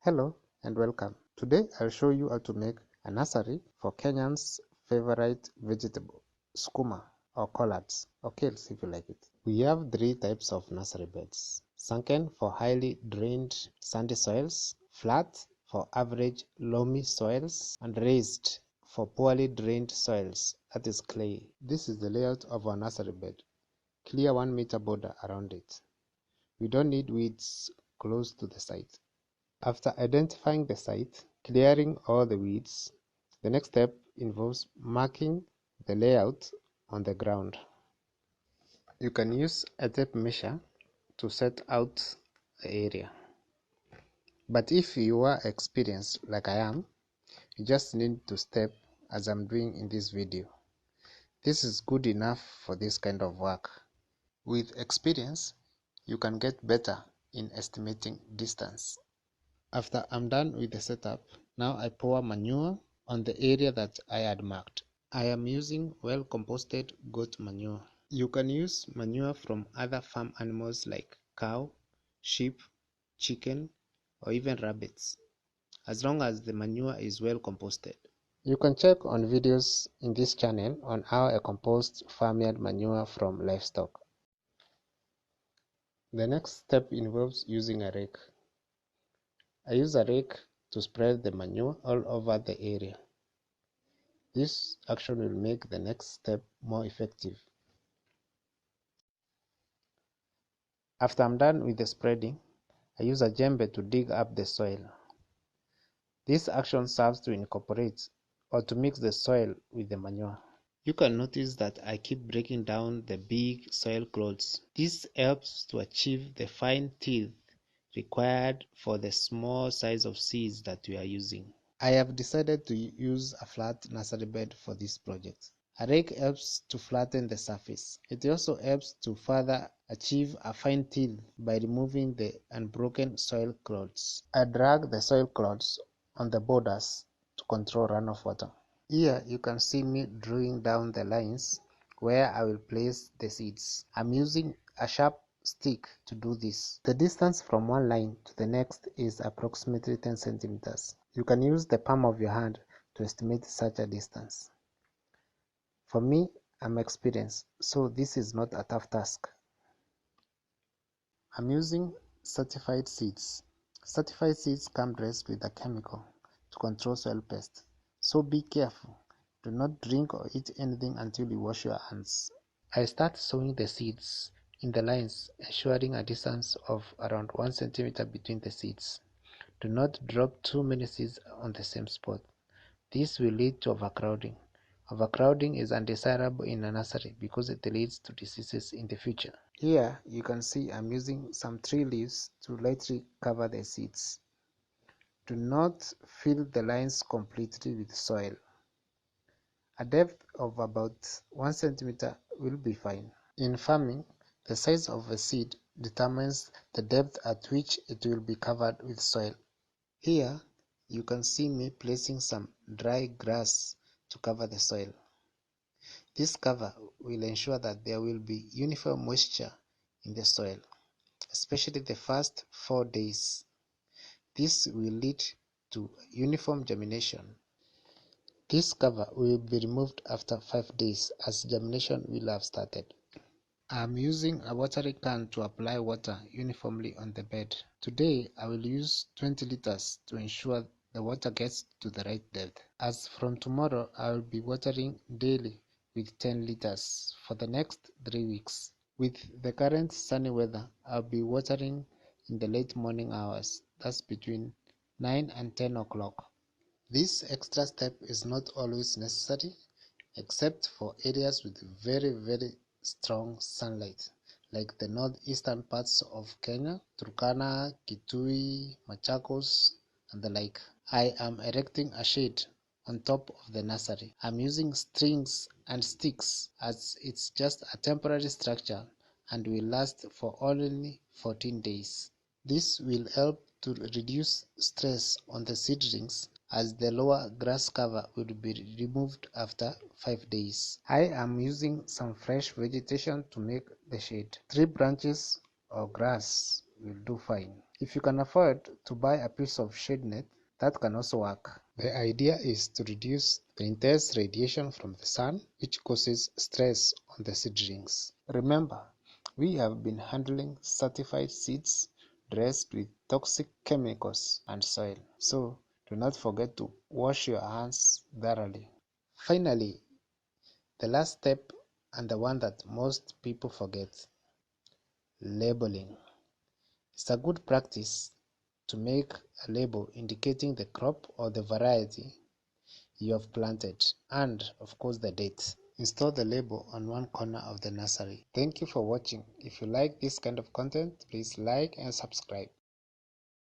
Hello and welcome. Today I'll show you how to make a nursery for Kenyans' favorite vegetable, skuma or collards or kales if you like it. We have three types of nursery beds: sunken for highly drained sandy soils, flat for average loamy soils, and raised for poorly drained soils, that is clay. This is the layout of our nursery bed. Clear 1 meter border around it. We don't need weeds close to the site. After identifying the site, clearing all the weeds, the next step involves marking the layout on the ground. You can use a tape measure to set out the area. But if you are experienced like I am, you just need to step as I'm doing in this video. This is good enough for this kind of work. With experience, you can get better in estimating distance. After I'm done with the setup, now I pour manure on the area that I had marked. I am using well-composted goat manure. You can use manure from other farm animals like cow, sheep, chicken, or even rabbits, as long as the manure is well composted. You can check on videos in this channel on how I compost farmyard manure from livestock. The next step involves using a rake. I use a rake to spread the manure all over the area. This action will make the next step more effective. After I'm done with the spreading, I use a djembe to dig up the soil. This action serves to incorporate or to mix the soil with the manure. You can notice that I keep breaking down the big soil clods. This helps to achieve the fine teeth required for the small size of seeds that we are using. I have decided to use a flat nursery bed for this project. A rake helps to flatten the surface. It also helps to further achieve a fine till by removing the unbroken soil clods. I drag the soil clods on the borders to control runoff water. Here you can see me drawing down the lines where I will place the seeds. I'm using a sharp stick to do this. The distance from one line to the next is approximately 10 centimeters. You can use the palm of your hand to estimate such a distance. For me, I'm experienced, so this is not a tough task. I'm using certified seeds. Certified seeds come dressed with a chemical to control soil pests, so be careful. Do not drink or eat anything until you wash your hands. I start sowing the seeds in the lines, ensuring a distance of around 1 centimeter between the seeds. Do not drop too many seeds on the same spot. This will lead to overcrowding. Overcrowding is undesirable in a nursery because it leads to diseases in the future. Here you can see I'm using some tree leaves to lightly cover the seeds. Do not fill the lines completely with soil. A depth of about 1 centimeter will be fine. In farming, the size of a seed determines the depth at which it will be covered with soil. Here you can see me placing some dry grass to cover the soil. This cover will ensure that there will be uniform moisture in the soil, especially the first 4 days. This will lead to uniform germination. This cover will be removed after 5 days as germination will have started. I am using a watering can to apply water uniformly on the bed. Today I will use 20 liters to ensure the water gets to the right depth. As from tomorrow, I will be watering daily with 10 liters for the next 3 weeks. With the current sunny weather, I'll be watering in the late morning hours, that's between 9 and 10 o'clock. This extra step is not always necessary, except for areas with very strong sunlight, like the northeastern parts of Kenya, Turkana, Kitui, Machakos, and the like. I am erecting a shade on top of the nursery. I'm using strings and sticks as it's just a temporary structure and will last for only 14 days. This will help to reduce stress on the seedlings as the lower grass cover will be removed after 5 days. I am using some fresh vegetation to make the shade. 3 branches or grass will do fine. If you can afford to buy a piece of shade net, that can also work. The idea is to reduce the intense radiation from the sun, which causes stress on the seedlings. Remember, we have been handling certified seeds dressed with toxic chemicals and soil, so do not forget to wash your hands thoroughly. Finally, the last step, and the one that most people forget: labeling. It's a good practice to make a label indicating the crop or the variety you have planted and, of course, the date. Install the label on one corner of the nursery. Thank you for watching. If you like this kind of content, please like and subscribe.